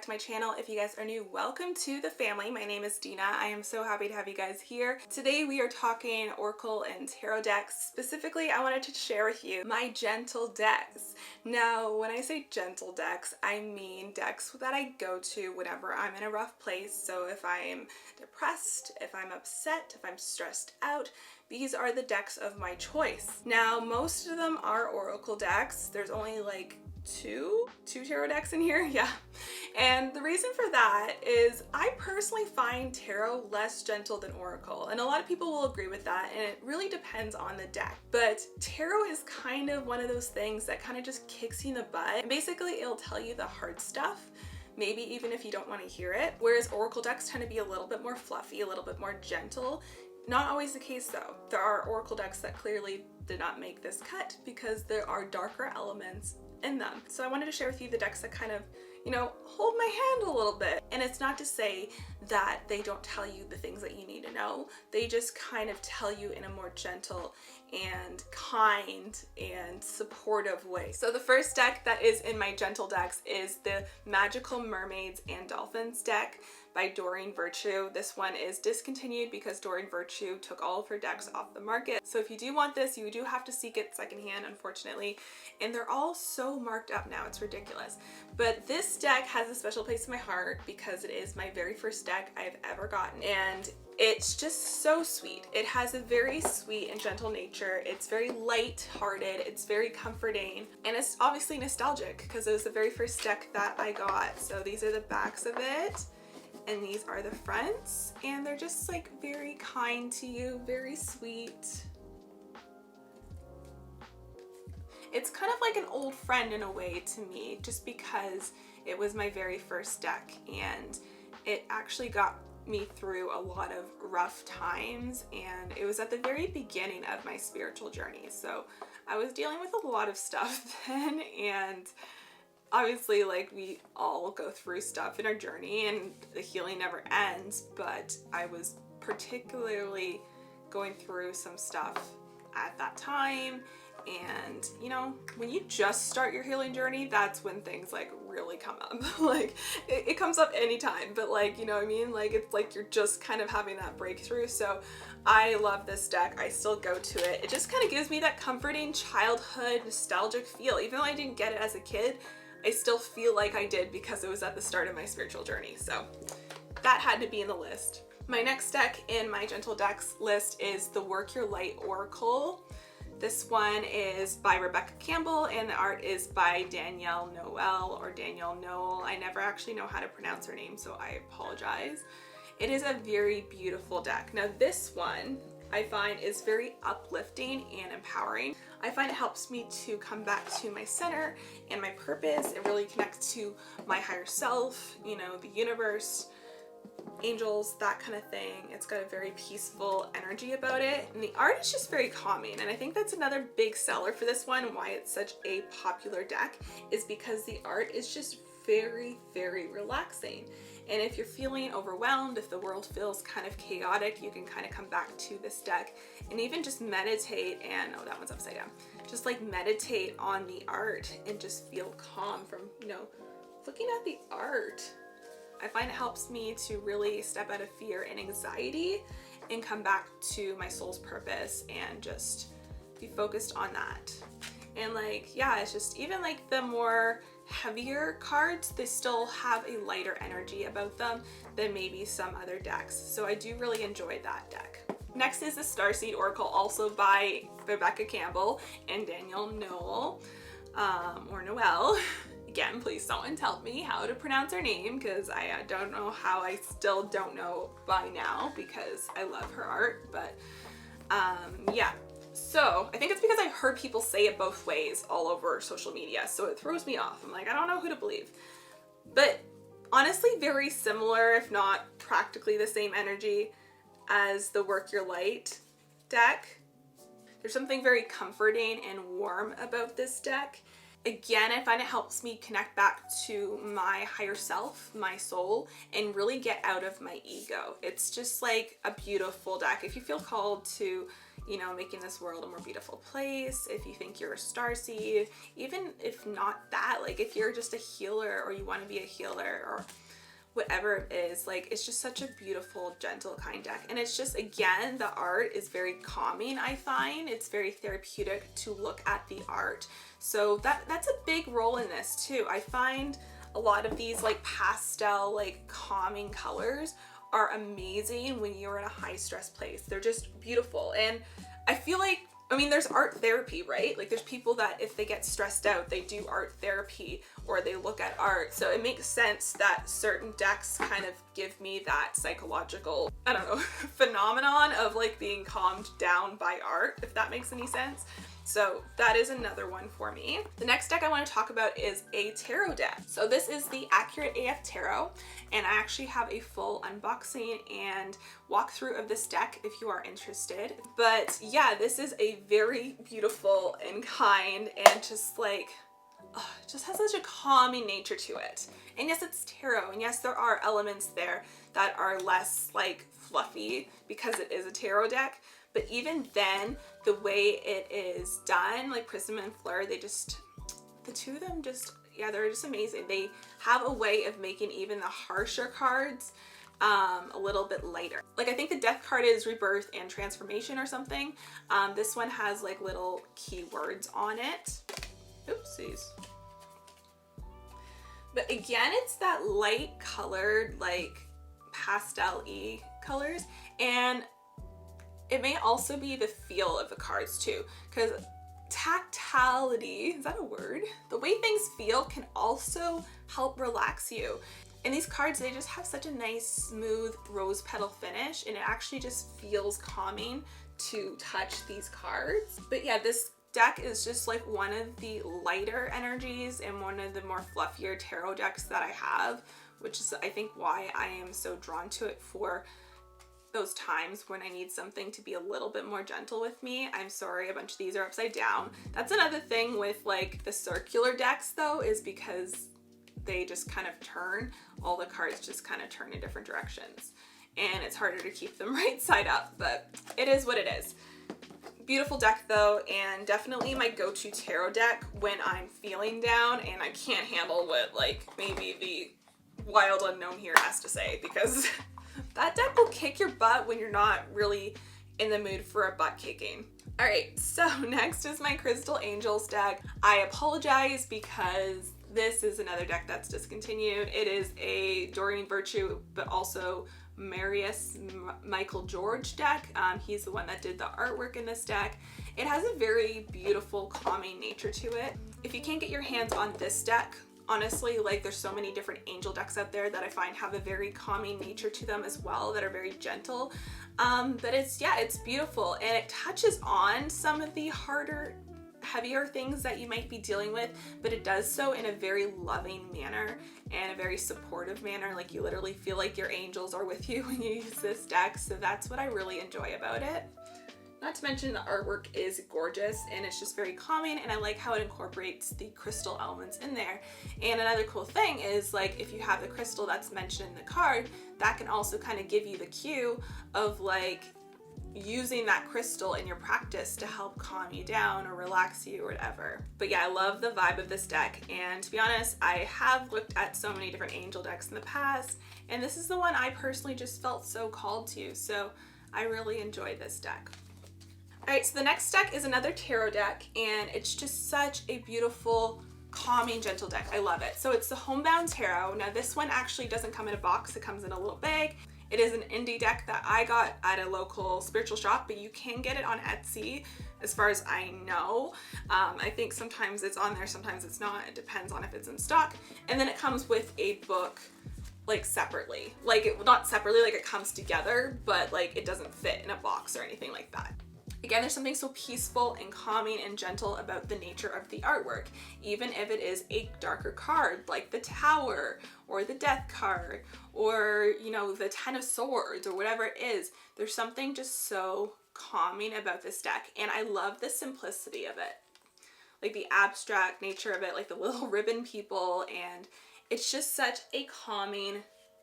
to my channel. If you guys are new, welcome to the family. My name is Dina. I am so happy to have you guys here. Today we are talking Oracle and Tarot decks. Specifically, I wanted to share with you my gentle decks. Now, when I say gentle decks, I mean decks that I go to whenever I'm in a rough place. So if I'm depressed, if I'm upset, if I'm stressed out, these are the decks of my choice. Now, most of them are Oracle decks. There's only like two tarot decks in here, yeah. And the reason for that is I personally find tarot less gentle than Oracle, and a lot of people will agree with that, and it really depends on the deck. But tarot is kind of one of those things that kind of just kicks you in the butt, and basically it'll tell you the hard stuff, maybe even if you don't want to hear it, whereas Oracle decks tend to be a little bit more fluffy, a little bit more gentle. Not always the case though. There are Oracle decks that clearly did not make this cut because there are darker elements in them. So I wanted to share with you the decks that kind of, you know, hold my hand a little bit. And it's not to say that they don't tell you the things that you need to know. They just kind of tell you in a more gentle and kind and supportive way. So the first deck that is in my gentle decks is the Magical Mermaids and Dolphins deck by Doreen Virtue. This one is discontinued because Doreen Virtue took all of her decks off the market. So if you do want this, you do have to seek it secondhand, unfortunately. And they're all so marked up now, it's ridiculous. But this deck has a special place in my heart because it is my very first deck I've ever gotten. And it's just so sweet. It has a very sweet and gentle nature. It's very light-hearted. It's very comforting. And it's obviously nostalgic because it was the very first deck that I got. So these are the backs of it. And these are the fronts, and they're just like very kind to you, very sweet. It's kind of like an old friend in a way to me, just because it was my very first deck and it actually got me through a lot of rough times, and it was at the very beginning of my spiritual journey. So I was dealing with a lot of stuff then, and obviously, like, we all go through stuff in our journey and the healing never ends, but I was particularly going through some stuff at that time. And you know, when you just start your healing journey, that's when things like really come up. Like it comes up anytime, but like, you know what I mean? Like it's like you're just kind of having that breakthrough. So I love this deck. I still go to it. It just kind of gives me that comforting childhood nostalgic feel. Even though I didn't get it as a kid, I still feel like I did because it was at the start of my spiritual journey. So that had to be in the list. My next deck in my gentle decks list is the Work Your Light Oracle. This one is by Rebecca Campbell and the art is by Danielle Noel or Danielle Noel. I never actually know how to pronounce her name, so I apologize. It is a very beautiful deck. Now this one I find is very uplifting and empowering. I find it helps me to come back to my center and my purpose. It really connects to my higher self, you know, the universe, angels, that kind of thing. It's got a very peaceful energy about it, and the art is just very calming. And I think that's another big seller for this one, and why it's such a popular deck, is because the art is just very, very relaxing. And if you're feeling overwhelmed, if the world feels kind of chaotic, you can kind of come back to this deck and even just meditate and, oh, that one's upside down. Just like meditate on the art and just feel calm from, you know, looking at the art. I find it helps me to really step out of fear and anxiety and come back to my soul's purpose and just be focused on that. And like, yeah, it's just even like the more heavier cards, they still have a lighter energy about them than maybe some other decks. So I do really enjoy that deck. Next is the Starseed Oracle, also by Rebecca Campbell and Danielle Noel, or Noel. Again, please someone tell me how to pronounce her name because I don't know how. I still don't know by now because I love her art, but yeah. So I think it's because I've heard people say it both ways all over social media, so it throws me off. I'm like, I don't know who to believe. But honestly, very similar, if not practically the same energy as the Work Your Light deck. There's something very comforting and warm about this deck. again, I find it helps me connect back to my higher self, my soul, and really get out of my ego. It's just like a beautiful deck. If you feel called to, you know, making this world a more beautiful place, if you think you're a starseed, even if not that, like if you're just a healer or you want to be a healer or whatever it is, like it's just such a beautiful, gentle, kind deck. And it's just, again, the art is very calming. I find it's very therapeutic to look at the art, so that's a big role in this too. I find a lot of these like pastel, like calming colors are amazing when you're in a high stress place. They're just beautiful. And I feel like, I mean, there's art therapy, right? Like there's people that if they get stressed out, they do art therapy or they look at art. So it makes sense that certain decks kind of give me that psychological, I don't know, phenomenon of like being calmed down by art, if that makes any sense. So that is another one for me. The next deck I want to talk about is a tarot deck. So this is the Accurate AF Tarot, and I actually have a full unboxing and walkthrough of this deck if you are interested. But yeah, this is a very beautiful and kind and just like, just has such a calming nature to it. And yes, it's tarot, and yes, there are elements there that are less like fluffy because it is a tarot deck. But even then, the way it is done, like Prism and Fleur, they just, the two of them just, yeah, they're just amazing. They have a way of making even the harsher cards a little bit lighter. Like I think the death card is rebirth and transformation or something. This one has like little keywords on it. Oopsies. But again, it's that light colored, like pastel-y colors. And it may also be the feel of the cards too, because tactility, is that a word? The way things feel can also help relax you. And these cards, they just have such a nice, smooth rose petal finish, and it actually just feels calming to touch these cards. But yeah, this deck is just like one of the lighter energies and one of the more fluffier tarot decks that I have, which is I think why I am so drawn to it for those times when I need something to be a little bit more gentle with me. I'm sorry, a bunch of these are upside down. That's another thing with like the circular decks though, is because they just kind of turn, all the cards just kind of turn in different directions. And it's harder to keep them right side up, but it is what it is. Beautiful deck though, and definitely my go-to tarot deck when I'm feeling down and I can't handle what like maybe the wild unknown here has to say, because that deck will kick your butt when you're not really in the mood for a butt kicking. All right, so next is my Crystal Angels deck. I apologize because this is another deck that's discontinued. It is a Doreen Virtue, but also Marius Michael George deck. He's the one that did the artwork in this deck. It has a very beautiful, calming nature to it. If you can't get your hands on this deck, honestly, like there's so many different angel decks out there that I find have a very calming nature to them as well, that are very gentle. But it's, yeah, it's beautiful, and it touches on some of the harder, heavier things that you might be dealing with, but it does so in a very loving manner and a very supportive manner. Like you literally feel like your angels are with you when you use this deck. So that's what I really enjoy about it. Not to mention the artwork is gorgeous and it's just very calming, and I like how it incorporates the crystal elements in there. And another cool thing is, like, if you have the crystal that's mentioned in the card, that can also kind of give you the cue of like using that crystal in your practice to help calm you down or relax you or whatever. But yeah, I love the vibe of this deck, and to be honest, I have looked at so many different angel decks in the past, and this is the one I personally just felt so called to, so I really enjoyed this deck. Alright, so the next deck is another tarot deck, and it's just such a beautiful, calming, gentle deck. I love it. So it's the Homebound Tarot. Now this one actually doesn't come in a box, it comes in a little bag. It is an indie deck that I got at a local spiritual shop, but you can get it on Etsy as far as I know. I think sometimes it's on there, sometimes it's not. It depends on if it's in stock. And then it comes with a book like separately. Like not separately, like it comes together, but like it doesn't fit in a box or anything like that. Again, there's something so peaceful and calming and gentle about the nature of the artwork, even if it is a darker card like the Tower or the Death card or, you know, the Ten of Swords or whatever it is. There's something just so calming about this deck, and I love the simplicity of it. like the abstract nature of it, like the little ribbon people, and it's just such a calming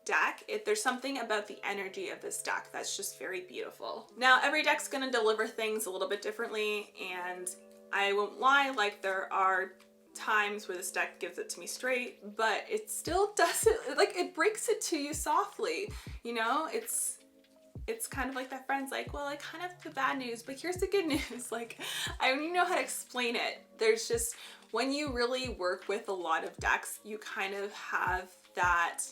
deck. There's something about the energy of this deck that's just very beautiful. Now, every deck's gonna deliver things a little bit differently, and I won't lie, like there are times where this deck gives it to me straight, but it still doesn't, like it breaks it to you softly, you know? It's kind of like that friend's like, well, I kind of have the bad news, but here's the good news. Like, I don't even know how to explain it. There's just, when you really work with a lot of decks, you kind of have that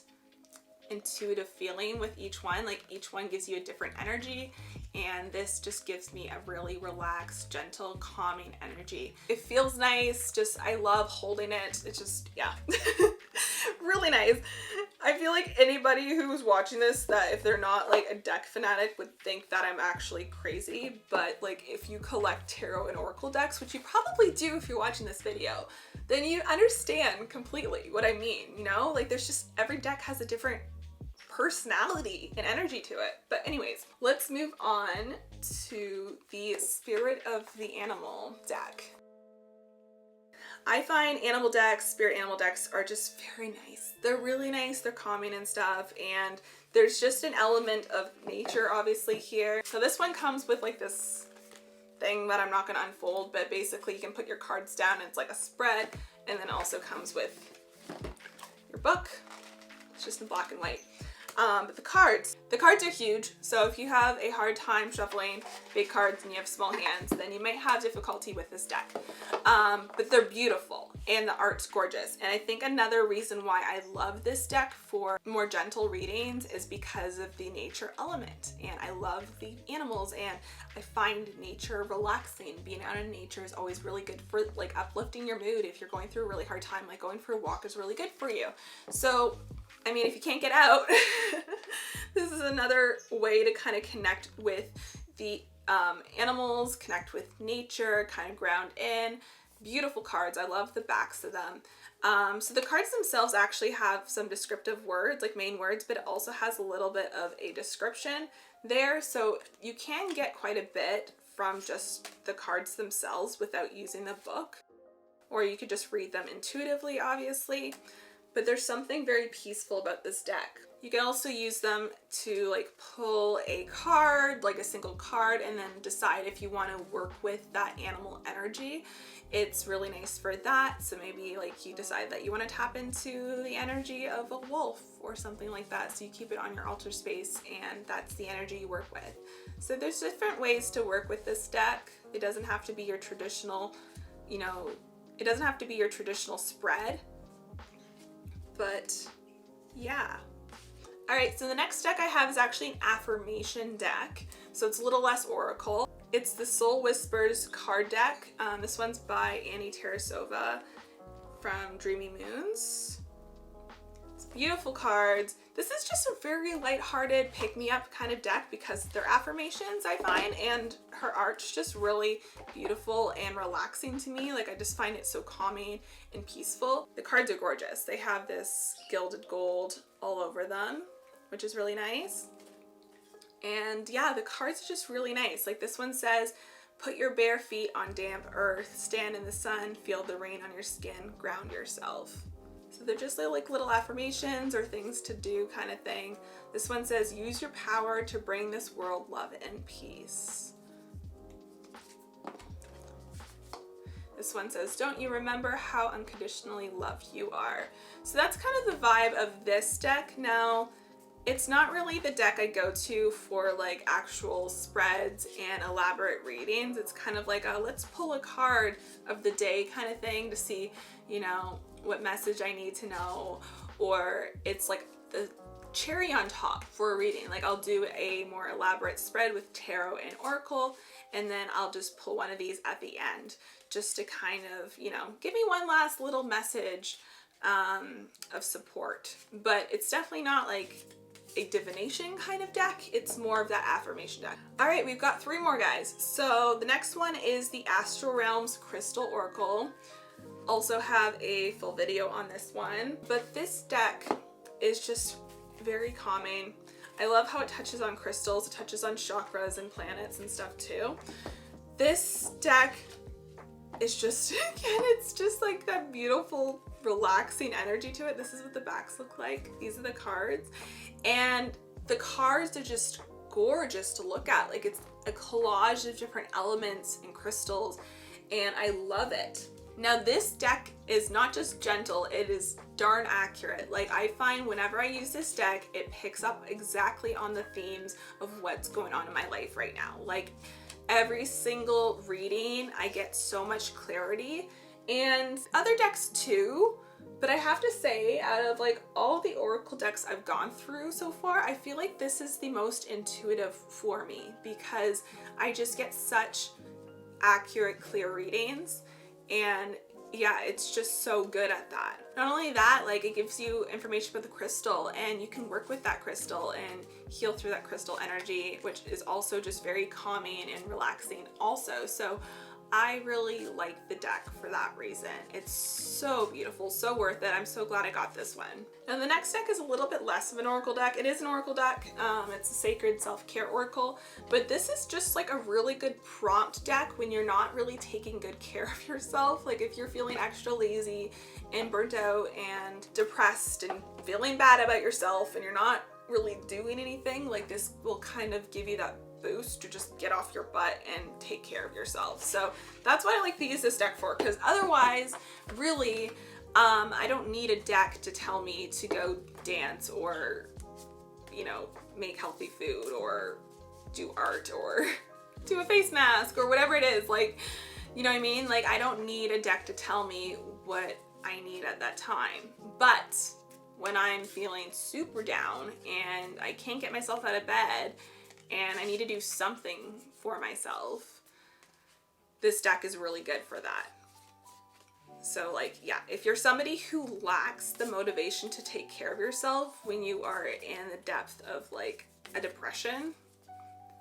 intuitive feeling with each one. Like each one gives you a different energy, and this just gives me a really relaxed, gentle, calming energy. It feels nice. Just, I love holding it. It's just, yeah, really nice. I feel like anybody who's watching this, that if they're not like a deck fanatic, would think that I'm actually crazy. But like if you collect tarot and oracle decks, which you probably do if you're watching this video, then you understand completely what I mean, you know? Like there's just, every deck has a different personality and energy to it. But anyways, let's move on to the Spirit of the Animal deck. I find animal decks, spirit animal decks, are just very nice. They're really nice, they're calming and stuff, and there's just an element of nature obviously here. So this one comes with like this thing that I'm not going to unfold, but basically you can put your cards down and it's like a spread, and then also comes with your book. It's just in black and white. But the cards are huge, so if you have a hard time shuffling big cards and you have small hands, then you might have difficulty with this deck. But they're beautiful and the art's gorgeous. And I think another reason why I love this deck for more gentle readings is because of the nature element. And I love the animals, and I find nature relaxing. Being out in nature is always really good for like uplifting your mood. If you're going through a really hard time, like going for a walk is really good for you. So I mean, if you can't get out, this is another way to kind of connect with the animals, connect with nature, kind of ground in. Beautiful cards. I love the backs of them. So the cards themselves actually have some descriptive words, like main words, but it also has a little bit of a description there. So you can get quite a bit from just the cards themselves without using the book, or you could just read them intuitively, obviously. But there's something very peaceful about this deck. You can also use them to like pull a card, like a single card, and then decide if you want to work with that animal energy. It's really nice for that. So maybe like you decide that you want to tap into the energy of a wolf or something like that. So you keep it on your altar space, and that's the energy you work with. So there's different ways to work with this deck. It doesn't have to be your traditional, you know, it doesn't have to be your traditional spread. But yeah. All right, so the next deck I have is actually an affirmation deck. So it's a little less oracle. It's the Soul Whispers card deck. This one's by Annie Tarasova from Dreamy Moons. It's beautiful cards. This is just a very lighthearted, pick-me-up kind of deck because they're affirmations, I find, and her art's just really beautiful and relaxing to me. Like, I just find it so calming and peaceful. The cards are gorgeous. They have this gilded gold all over them, which is really nice. And yeah, the cards are just really nice. Like this one says, put your bare feet on damp earth, stand in the sun, feel the rain on your skin, ground yourself. So they're just like little affirmations or things to do kind of thing. This one says, use your power to bring this world love and peace. This one says, don't you remember how unconditionally loved you are? So that's kind of the vibe of this deck. Now, it's not really the deck I go to for like actual spreads and elaborate readings. It's kind of like a let's pull a card of the day kind of thing to see, you know, what message I need to know. Or it's like the cherry on top for a reading. Like I'll do a more elaborate spread with tarot and oracle, and then I'll just pull one of these at the end just to kind of, you know, give me one last little message of support. But it's definitely not like a divination kind of deck. It's more of that affirmation deck. All right, we've got 3 more guys. So the next one is the Astral Realms Crystal Oracle. Also have a full video on this one, but this deck is just very calming. I love how it touches on crystals, it touches on chakras and planets and stuff too. This deck it's just, again, it's just like that beautiful, relaxing energy to it. This is what the backs look like. These are the cards. And the cards are just gorgeous to look at. Like, it's a collage of different elements and crystals, and I love it. Now, this deck is not just gentle, it is darn accurate. Like, I find whenever I use this deck, it picks up exactly on the themes of what's going on in my life right now. Like, every single reading, I get so much clarity, and other decks too. But I have to say, out of like all the Oracle decks I've gone through so far, I feel like this is the most intuitive for me, because I just get such accurate, clear readings. And yeah, it's just so good at that. Not only that, like, it gives you information about the crystal, and you can work with that crystal and heal through that crystal energy, which is also just very calming and relaxing also. So I really like the deck for that reason. It's so beautiful, so worth it. I'm so glad I got this one. Now the next deck is a little bit less of an Oracle deck. It is an Oracle deck. It's a Sacred Self-Care Oracle, but this is just like a really good prompt deck when you're not really taking good care of yourself. Like, if you're feeling extra lazy and burnt out and depressed and feeling bad about yourself and you're not really doing anything, like, this will kind of give you that boost to just get off your butt and take care of yourself. So that's what I like to use this deck for, because otherwise, really, I don't need a deck to tell me to go dance or, you know, make healthy food or do art or do a face mask or whatever it is. Like, you know what I mean? Like, I don't need a deck to tell me what I need at that time. But when I'm feeling super down and I can't get myself out of bed and I need to do something for myself, this deck is really good for that. So, like, yeah, if you're somebody who lacks the motivation to take care of yourself when you are in the depth of like a depression,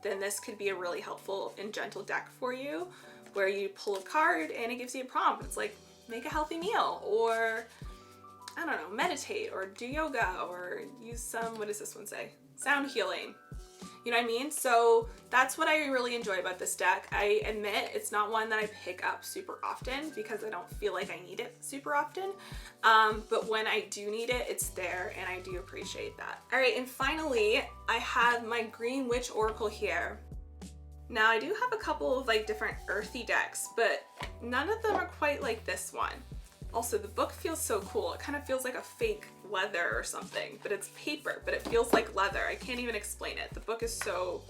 then this could be a really helpful and gentle deck for you, where you pull a card and it gives you a prompt. It's like, make a healthy meal, or I don't know, meditate, or do yoga, or use some, what does this one say? Sound healing. You know what I mean? So that's what I really enjoy about this deck. I admit it's not one that I pick up super often because I don't feel like I need it super often. But when I do need it, it's there, and I do appreciate that. All right, and finally, I have my Greenwich Oracle here. Now, I do have a couple of like different earthy decks, but none of them are quite like this one. Also, the book feels so cool. It kind of feels like a fake leather or something, but it's paper, but it feels like leather. I can't even explain it. The book is so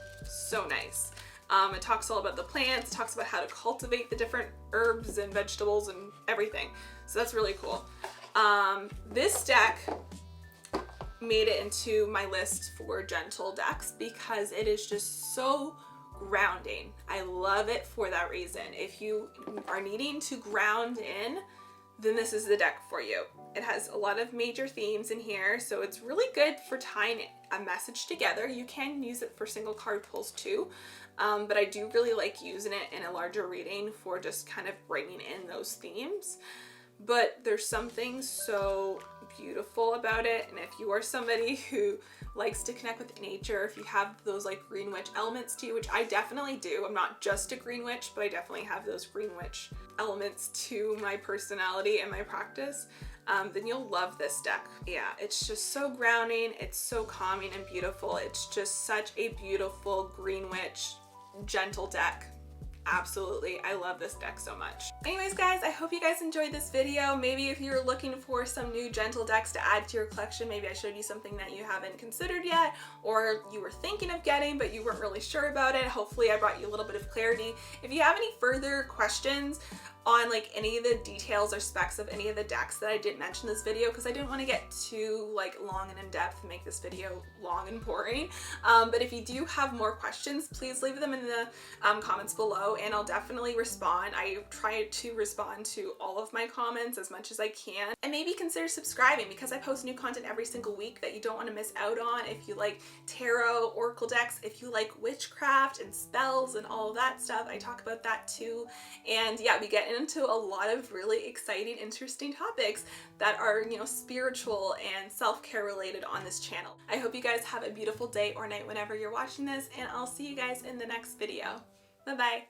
nice. It talks all about the plants, it talks about how to cultivate the different herbs and vegetables and everything. So that's really cool. This deck made it into my list for gentle decks because it is just so grounding. I love it for that reason. If you are needing to ground in, then this is the deck for you. It has a lot of major themes in here, so it's really good for tying a message together. You can use it for single card pulls too, but I do really like using it in a larger reading for just kind of bringing in those themes. But there's something so beautiful about it, and if you are somebody who likes to connect with nature, if you have those like Greenwich elements to you, which I definitely do. I'm not just a Greenwich, but I definitely have those Greenwich elements to my personality and my practice, then you'll love this deck. Yeah, it's just so grounding, it's so calming and beautiful. It's just such a beautiful Greenwich gentle deck. Absolutely, I love this deck so much. Anyways guys, I hope you guys enjoyed this video. Maybe if you're looking for some new gentle decks to add to your collection, maybe I showed you something that you haven't considered yet, or you were thinking of getting but you weren't really sure about it. Hopefully I brought you a little bit of clarity. If you have any further questions on like any of the details or specs of any of the decks that I didn't mention in this video, because I didn't want to get too like long and in depth and make this video long and boring. But if you do have more questions, please leave them in the comments below and I'll definitely respond. I try to respond to all of my comments as much as I can. And maybe consider subscribing because I post new content every single week that you don't want to miss out on. If you like tarot, oracle decks, if you like witchcraft and spells and all of that stuff, I talk about that too. And yeah, we get into a lot of really exciting, interesting topics that are, you know, spiritual and self-care related on this channel. I hope you guys have a beautiful day or night whenever you're watching this, and I'll see you guys in the next video. Bye-bye.